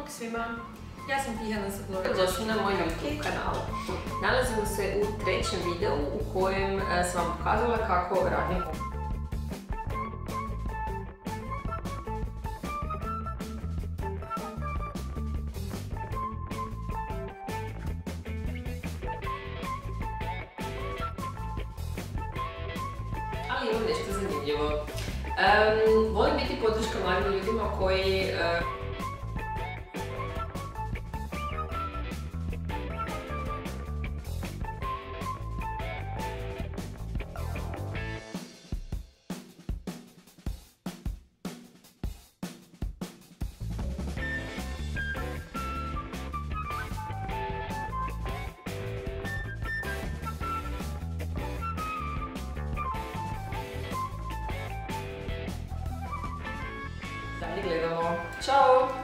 Bog svima, ja sam Tihana Sablora. Došli na moj YouTube kanal. Nalazimo se u trećem videu u kojem sam vam pokazala kako radim. Ali imam nešto zanimljivo. Volim biti podrška mladim ljudima koji dalje gledamo. Ćao!